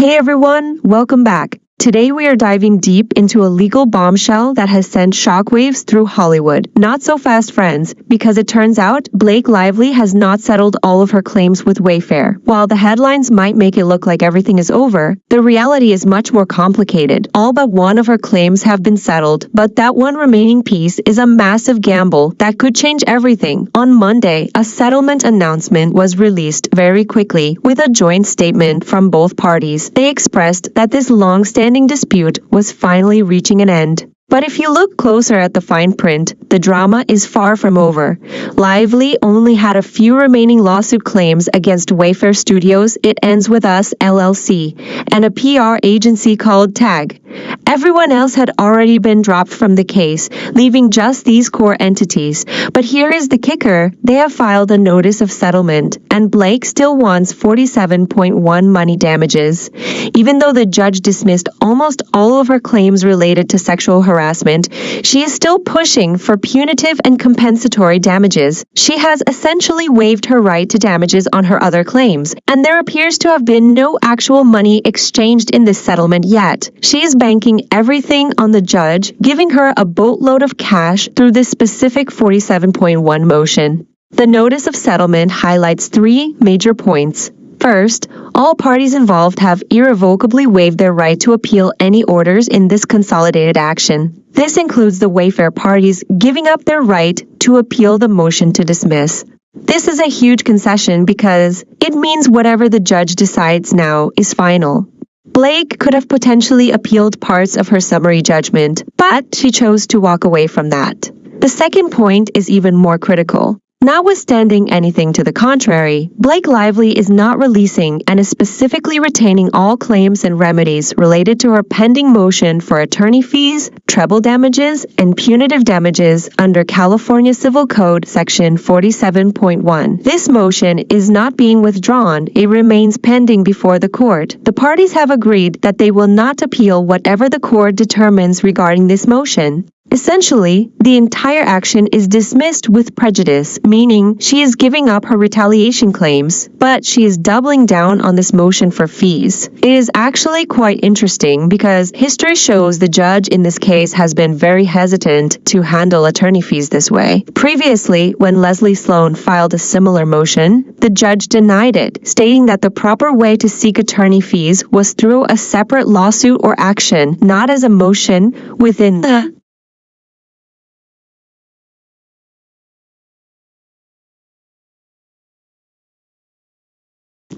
Hey everyone, welcome back. Today we are diving deep into a legal bombshell that has sent shockwaves through Hollywood. Not so fast, friends, because it turns out Blake Lively has not settled all of her claims with Wayfarer. While the headlines might make it look like everything is over, the reality is much more complicated. All but one of her claims have been settled, but that one remaining piece is a massive gamble that could change everything. On Monday, a settlement announcement was released very quickly with a joint statement from both parties. They expressed that this long-standing dispute was finally reaching an end. But if you look closer at the fine print, the drama is far from over. Lively only had a few remaining lawsuit claims against Wayfarer Studios, It Ends With Us, LLC, and a PR agency called TAG. Everyone else had already been dropped from the case, leaving just these core entities. But here is the kicker. They have filed a notice of settlement, and Blake still wants $47.1 money damages. Even though the judge dismissed almost all of her claims related to sexual harassment, she is still pushing for punitive and compensatory damages. She has essentially waived her right to damages on her other claims, and there appears to have been no actual money exchanged in this settlement yet. She is banking everything on the judge, giving her a boatload of cash through this specific 47.1 motion. The notice of settlement highlights three major points. First, all parties involved have irrevocably waived their right to appeal any orders in this consolidated action. This includes the Wayfarer parties giving up their right to appeal the motion to dismiss. This is a huge concession because it means whatever the judge decides now is final. Blake could have potentially appealed parts of her summary judgment, but she chose to walk away from that. The second point is even more critical. Notwithstanding anything to the contrary, Blake Lively is not releasing and is specifically retaining all claims and remedies related to her pending motion for attorney fees, treble damages, and punitive damages under California Civil Code Section 47.1. This motion is not being withdrawn. It remains pending before the court. The parties have agreed that they will not appeal whatever the court determines regarding this motion. Essentially, the entire action is dismissed with prejudice, meaning she is giving up her retaliation claims, but she is doubling down on this motion for fees. It is actually quite interesting because history shows the judge in this case has been very hesitant to handle attorney fees this way. Previously, when Leslie Sloan filed a similar motion, the judge denied it, stating that the proper way to seek attorney fees was through a separate lawsuit or action, not as a motion within the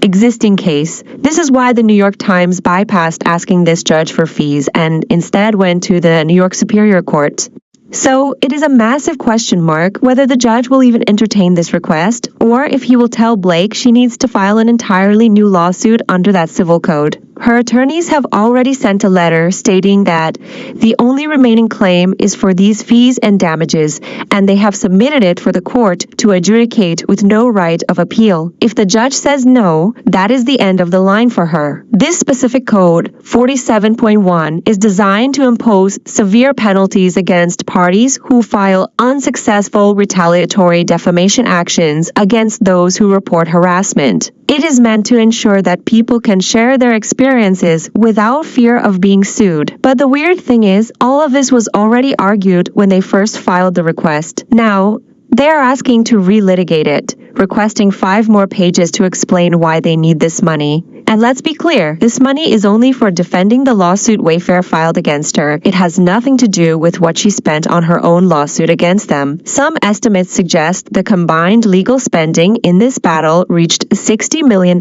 existing case. This is why the New York Times bypassed asking this judge for fees and instead went to the New York Superior Court. So it is a massive question mark whether the judge will even entertain this request or if he will tell Blake she needs to file an entirely new lawsuit under that civil code. Her attorneys have already sent a letter stating that the only remaining claim is for these fees and damages, and they have submitted it for the court to adjudicate with no right of appeal. If the judge says no, that is the end of the line for her. This specific code, 47.1, is designed to impose severe penalties against parties who file unsuccessful retaliatory defamation actions against those who report harassment. It is meant to ensure that people can share their experiences without fear of being sued. But the weird thing is, all of this was already argued when they first filed the request. Now, they are asking to relitigate it, requesting 5 more pages to explain why they need this money. And let's be clear, this money is only for defending the lawsuit Wayfarer filed against her. It has nothing to do with what she spent on her own lawsuit against them. Some estimates suggest the combined legal spending in this battle reached $60 million.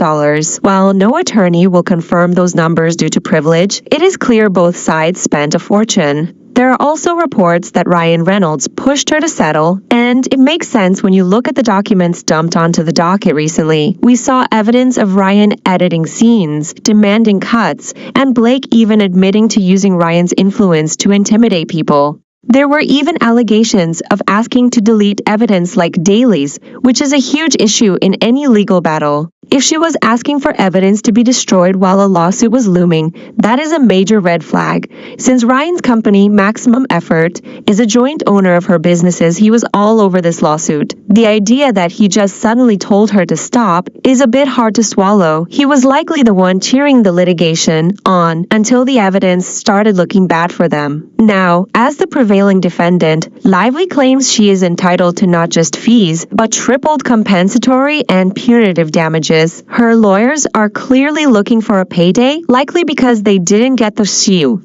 While no attorney will confirm those numbers due to privilege, it is clear both sides spent a fortune. There are also reports that Ryan Reynolds pushed her to settle, and it makes sense when you look at the documents dumped onto the docket recently. We saw evidence of Ryan editing scenes, demanding cuts, and Blake even admitting to using Ryan's influence to intimidate people. There were even allegations of asking to delete evidence like dailies, which is a huge issue in any legal battle. If she was asking for evidence to be destroyed while a lawsuit was looming, that is a major red flag. Since Ryan's company, Maximum Effort, is a joint owner of her businesses, he was all over this lawsuit. The idea that he just suddenly told her to stop is a bit hard to swallow. He was likely the one cheering the litigation on until the evidence started looking bad for them. Now, as the prevailing defendant, Lively claims she is entitled to not just fees, but tripled compensatory and punitive damages. Her lawyers are clearly looking for a payday, likely because they didn't get the shoe.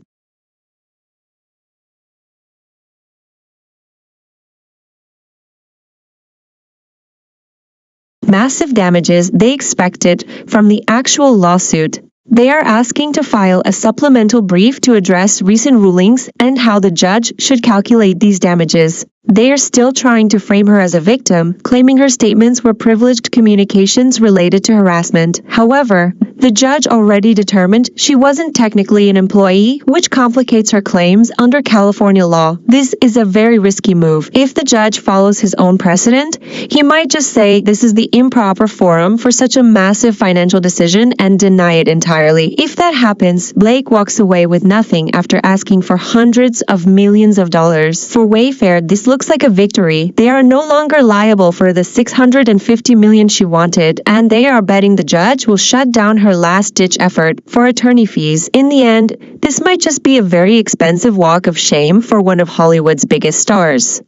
Massive damages they expected from the actual lawsuit. They are asking to file a supplemental brief to address recent rulings and how the judge should calculate these damages. They are still trying to frame her as a victim, claiming her statements were privileged communications related to harassment. However, the judge already determined she wasn't technically an employee, which complicates her claims under California law. This is a very risky move. If the judge follows his own precedent, he might just say this is the improper forum for such a massive financial decision and deny it entirely. If that happens, Blake walks away with nothing after asking for hundreds of millions of dollars. For Wayfarer, this looks like a victory. They are no longer liable for the $650 million she wanted, and they are betting the judge will shut down her last-ditch effort for attorney fees. In the end, this might just be a very expensive walk of shame for one of Hollywood's biggest stars.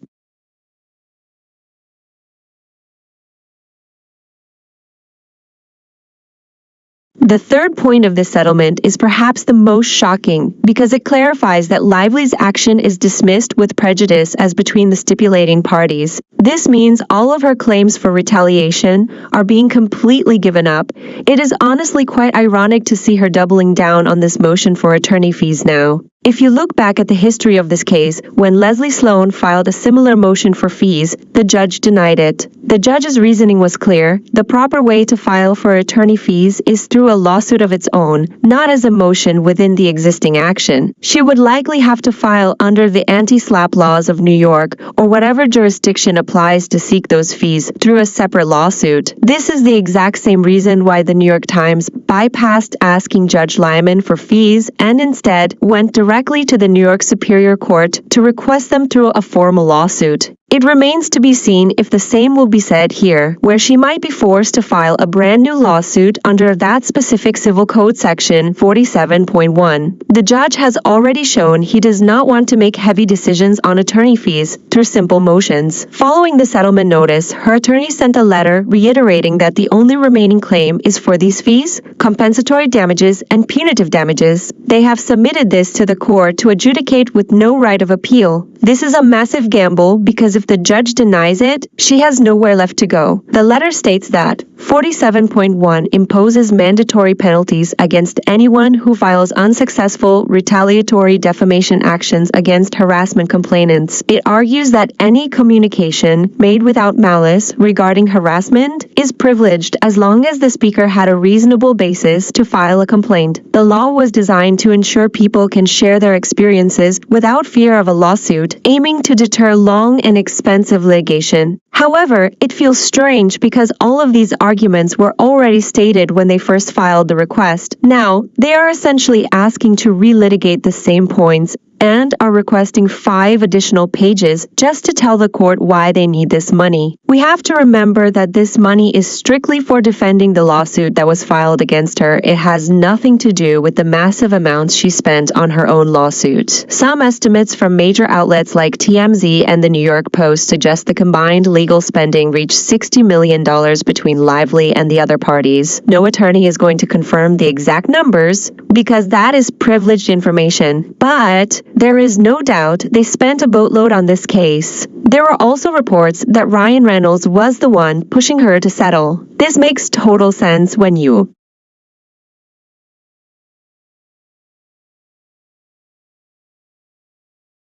The third point of this settlement is perhaps the most shocking because it clarifies that Lively's action is dismissed with prejudice as between the stipulating parties. This means all of her claims for retaliation are being completely given up. It is honestly quite ironic to see her doubling down on this motion for attorney fees now. If you look back at the history of this case, when Leslie Sloan filed a similar motion for fees, the judge denied it. The judge's reasoning was clear. The proper way to file for attorney fees is through a lawsuit of its own, not as a motion within the existing action. She would likely have to file under the anti-SLAPP laws of New York or whatever jurisdiction applies to seek those fees through a separate lawsuit. This is the exact same reason why the New York Times bypassed asking Judge Lyman for fees and instead went directly to the New York Superior Court to request them through a formal lawsuit. It remains to be seen if the same will be said here, where she might be forced to file a brand new lawsuit under that specific Civil Code section 47.1. The judge has already shown he does not want to make heavy decisions on attorney fees through simple motions. Following the settlement notice, her attorney sent a letter reiterating that the only remaining claim is for these fees, compensatory damages, and punitive damages. They have submitted this to the court to adjudicate with no right of appeal. This is a massive gamble because if the judge denies it, she has nowhere left to go. The letter states that 47.1 imposes mandatory penalties against anyone who files unsuccessful retaliatory defamation actions against harassment complainants. It argues that any communication made without malice regarding harassment is privileged as long as the speaker had a reasonable basis to file a complaint. The law was designed to ensure people can share their experiences without fear of a lawsuit, aiming to deter long and expensive litigation. However, it feels strange because all of these arguments were already stated when they first filed the request. Now, they are essentially asking to relitigate the same points and are requesting 5 additional pages just to tell the court why they need this money. We have to remember that this money is strictly for defending the lawsuit that was filed against her. It has nothing to do with the massive amounts she spent on her own lawsuit. Some estimates from major outlets like TMZ and the New York Post suggest the combined legal spending reached $60 million between Lively and the other parties. No attorney is going to confirm the exact numbers because that is privileged information, but there is no doubt they spent a boatload on this case. There were also reports that Ryan Reynolds was the one pushing her to settle. This makes total sense when you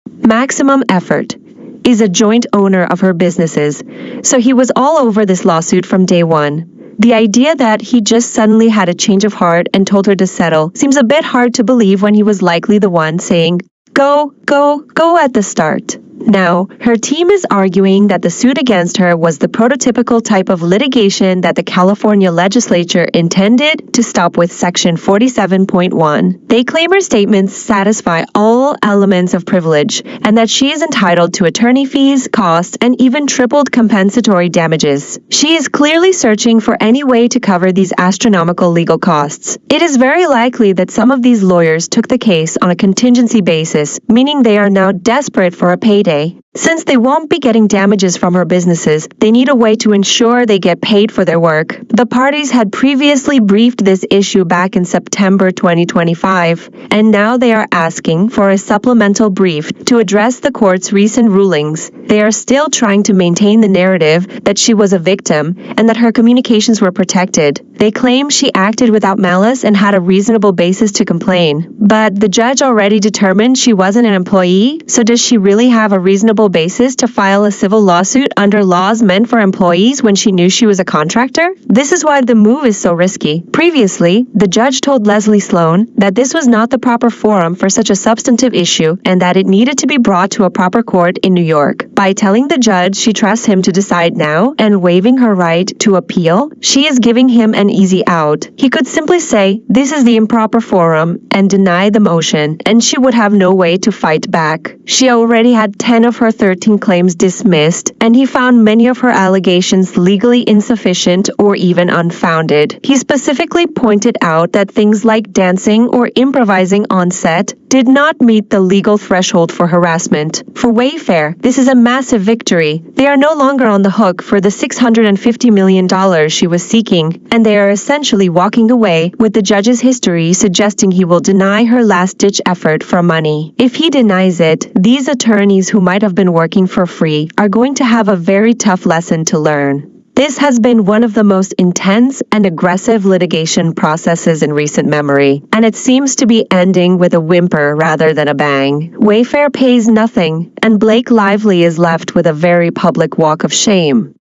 Maximum Effort is a joint owner of her businesses, so he was all over this lawsuit from day one. The idea that he just suddenly had a change of heart and told her to settle seems a bit hard to believe when he was likely the one saying, Go at the start. Now, her team is arguing that the suit against her was the prototypical type of litigation that the California legislature intended to stop with Section 47.1. They claim her statements satisfy all elements of privilege and that she is entitled to attorney fees, costs, and even tripled compensatory damages. She is clearly searching for any way to cover these astronomical legal costs. It is very likely that some of these lawyers took the case on a contingency basis, meaning they are now desperate for a payday. Since they won't be getting damages from her businesses, they need a way to ensure they get paid for their work. The parties had previously briefed this issue back in September 2025, and now they are asking for a supplemental brief to address the court's recent rulings. They are still trying to maintain the narrative that she was a victim and that her communications were protected. They claim she acted without malice and had a reasonable basis to complain. But the judge already determined she wasn't an employee, so does she really have a reasonable basis to file a civil lawsuit under laws meant for employees when she knew she was a contractor? This is why the move is so risky. Previously, the judge told Leslie Sloan that this was not the proper forum for such a substantive issue and that it needed to be brought to a proper court in New York. By telling the judge she trusts him to decide now and waiving her right to appeal, she is giving him an easy out. He could simply say, "This is the improper forum," and deny the motion, and she would have no way to fight back. She already had 10 of her 13 claims dismissed, and he found many of her allegations legally insufficient or even unfounded. He specifically pointed out that things like dancing or improvising on set did not meet the legal threshold for harassment. For Wayfarer, this is a massive victory. They are no longer on the hook for the $650 million she was seeking, and they are essentially walking away with the judge's history suggesting he will deny her last-ditch effort for money. If he denies it, these attorneys who might have been working for free are going to have a very tough lesson to learn. This has been one of the most intense and aggressive litigation processes in recent memory, and it seems to be ending with a whimper rather than a bang. Wayfarer pays nothing, and Blake Lively is left with a very public walk of shame.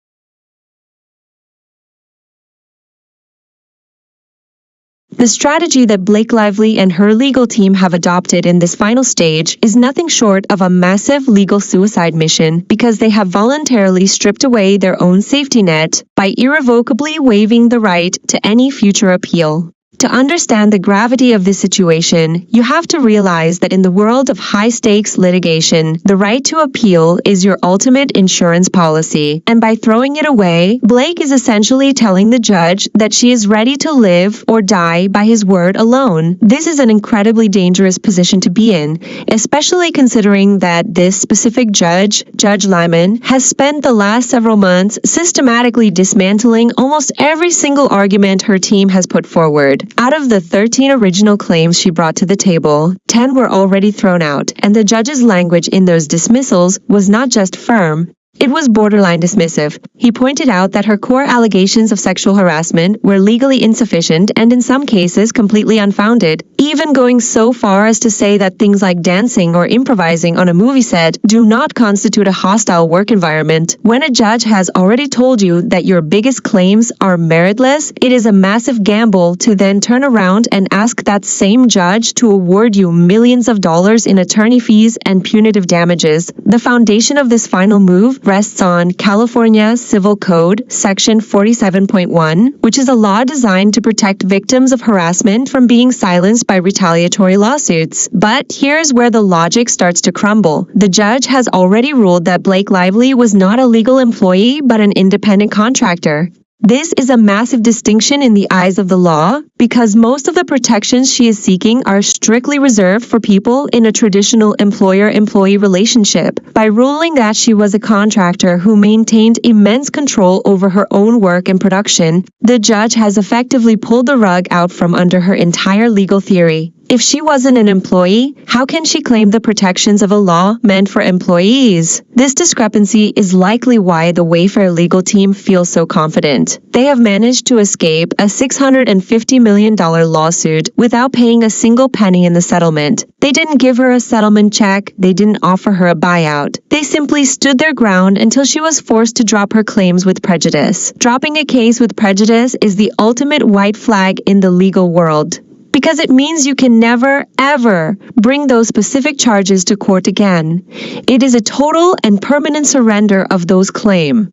The strategy that Blake Lively and her legal team have adopted in this final stage is nothing short of a massive legal suicide mission because they have voluntarily stripped away their own safety net by irrevocably waiving the right to any future appeal. To understand the gravity of this situation, you have to realize that in the world of high-stakes litigation, the right to appeal is your ultimate insurance policy, and by throwing it away, Blake is essentially telling the judge that she is ready to live or die by his word alone. This is an incredibly dangerous position to be in, especially considering that this specific judge, Judge Lyman, has spent the last several months systematically dismantling almost every single argument her team has put forward. Out of the 13 original claims she brought to the table, 10 were already thrown out, and the judge's language in those dismissals was not just firm. It was borderline dismissive. He pointed out that her core allegations of sexual harassment were legally insufficient and in some cases completely unfounded, even going so far as to say that things like dancing or improvising on a movie set do not constitute a hostile work environment. When a judge has already told you that your biggest claims are meritless, it is a massive gamble to then turn around and ask that same judge to award you millions of dollars in attorney fees and punitive damages. The foundation of this final move rests on California Civil Code Section 47.1, which is a law designed to protect victims of harassment from being silenced by retaliatory lawsuits. But here's where the logic starts to crumble. The judge has already ruled that Blake Lively was not a legal employee but an independent contractor. This is a massive distinction in the eyes of the law because most of the protections she is seeking are strictly reserved for people in a traditional employer-employee relationship. By ruling that she was a contractor who maintained immense control over her own work and production, the judge has effectively pulled the rug out from under her entire legal theory. If she wasn't an employee, how can she claim the protections of a law meant for employees? This discrepancy is likely why the Wayfarer legal team feels so confident. They have managed to escape a $650 million lawsuit without paying a single penny in the settlement. They didn't give her a settlement check, they didn't offer her a buyout. They simply stood their ground until she was forced to drop her claims with prejudice. Dropping a case with prejudice is the ultimate white flag in the legal world. because it means you can never, ever bring those specific charges to court again. It is a total and permanent surrender of those claims.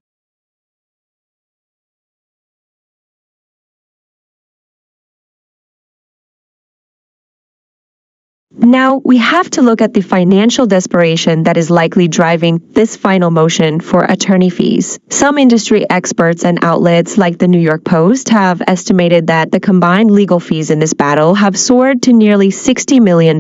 Now, we have to look at the financial desperation that is likely driving this final motion for attorney fees. Some industry experts and outlets like the New York Post have estimated that the combined legal fees in this battle have soared to nearly $60 million.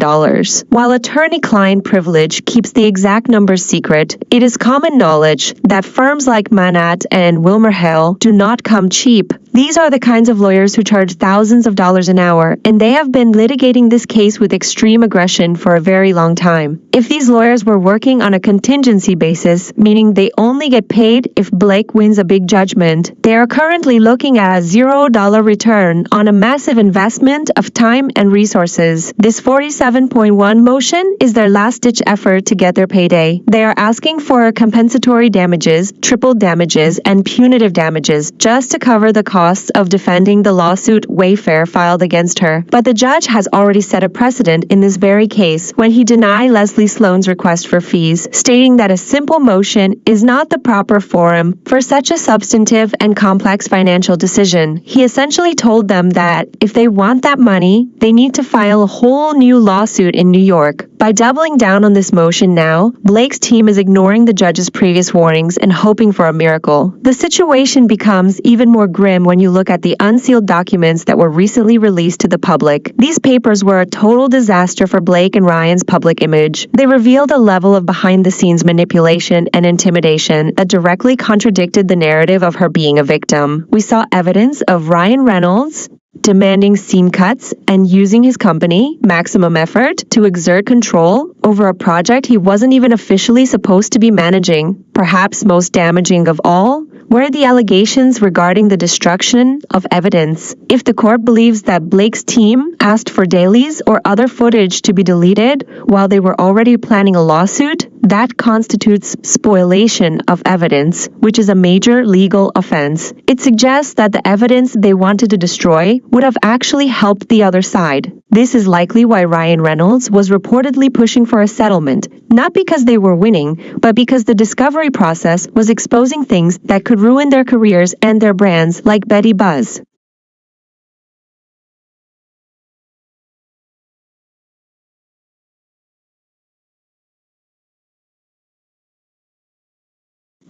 While attorney-client privilege keeps the exact numbers secret, it is common knowledge that firms like Manat and WilmerHale do not come cheap. These are the kinds of lawyers who charge thousands of dollars an hour, and they have been litigating this case with extreme aggression for a very long time. If these lawyers were working on a contingency basis, meaning they only get paid if Blake wins a big judgment, they are currently looking at a $0 return on a massive investment of time and resources. This 47.1 motion is their last-ditch effort to get their payday. They are asking for compensatory damages, triple damages, and punitive damages just to cover the costs of defending the lawsuit Wayfarer filed against her. But the judge has already set a precedent in this very case when he denied Leslie Sloan's request for fees, stating that a simple motion is not the proper forum for such a substantive and complex financial decision. He essentially told them that if they want that money, they need to file a whole new lawsuit in New York. By doubling down on this motion now, Blake's team is ignoring the judge's previous warnings and hoping for a miracle. The situation becomes even more grim when you look at the unsealed documents that were recently released to the public. These papers were a total disaster for Blake and Ryan's public image. They revealed a level of behind-the-scenes manipulation and intimidation that directly contradicted the narrative of her being a victim. We saw evidence of Ryan Reynolds demanding scene cuts and using his company, Maximum Effort, to exert control over a project he wasn't even officially supposed to be managing. Perhaps most damaging of all were the allegations regarding the destruction of evidence. If the court believes that Blake's team asked for dailies or other footage to be deleted while they were already planning a lawsuit, that constitutes spoliation of evidence, which is a major legal offense. It suggests that the evidence they wanted to destroy would have actually helped the other side. This is likely why Ryan Reynolds was reportedly pushing for a settlement, not because they were winning, but because the discovery process was exposing things that could ruin their careers and their brands, like Betty Buzz.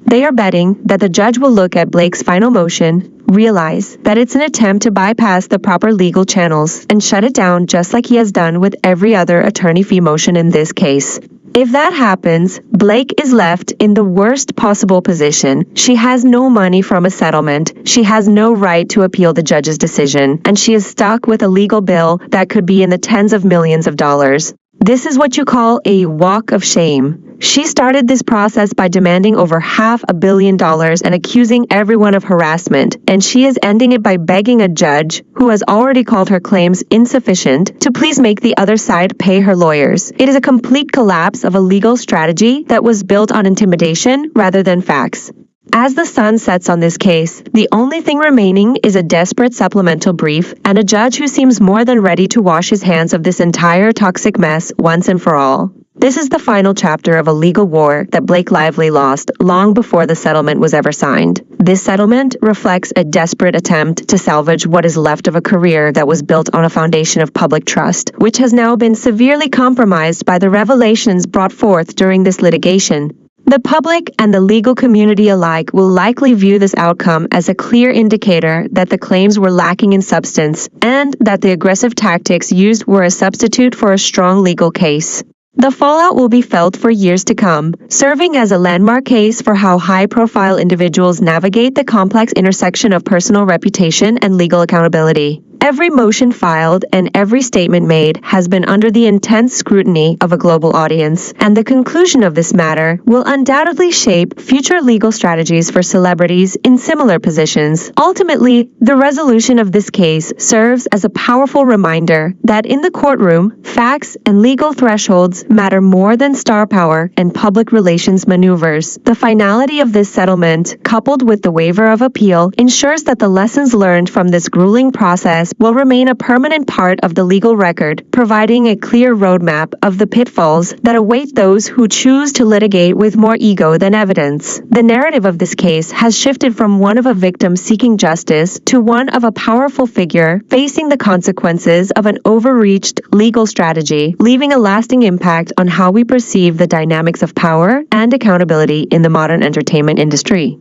They are betting that the judge will look at Blake's final motion, realize that it's an attempt to bypass the proper legal channels, and shut it down just like he has done with every other attorney fee motion in this case. If that happens, Blake is left in the worst possible position. She has no money from a settlement, she has no right to appeal the judge's decision, and she is stuck with a legal bill that could be in the tens of millions of dollars. This is what you call a walk of shame. She started this process by demanding over $500 million and accusing everyone of harassment, and she is ending it by begging a judge, who has already called her claims insufficient, to please make the other side pay her lawyers. It is a complete collapse of a legal strategy that was built on intimidation rather than facts. As the sun sets on this case, the only thing remaining is a desperate supplemental brief and a judge who seems more than ready to wash his hands of this entire toxic mess once and for all. This is the final chapter of a legal war that Blake Lively lost long before the settlement was ever signed. This settlement reflects a desperate attempt to salvage what is left of a career that was built on a foundation of public trust, which has now been severely compromised by the revelations brought forth during this litigation. The public and the legal community alike will likely view this outcome as a clear indicator that the claims were lacking in substance and that the aggressive tactics used were a substitute for a strong legal case. The fallout will be felt for years to come, serving as a landmark case for how high-profile individuals navigate the complex intersection of personal reputation and legal accountability. Every motion filed and every statement made has been under the intense scrutiny of a global audience, and the conclusion of this matter will undoubtedly shape future legal strategies for celebrities in similar positions. Ultimately, the resolution of this case serves as a powerful reminder that in the courtroom, facts and legal thresholds matter more than star power and public relations maneuvers. The finality of this settlement, coupled with the waiver of appeal, ensures that the lessons learned from this grueling process process will remain a permanent part of the legal record, providing a clear roadmap of the pitfalls that await those who choose to litigate with more ego than evidence. The narrative of this case has shifted from one of a victim seeking justice to one of a powerful figure facing the consequences of an overreached legal strategy, leaving a lasting impact on how we perceive the dynamics of power and accountability in the modern entertainment industry.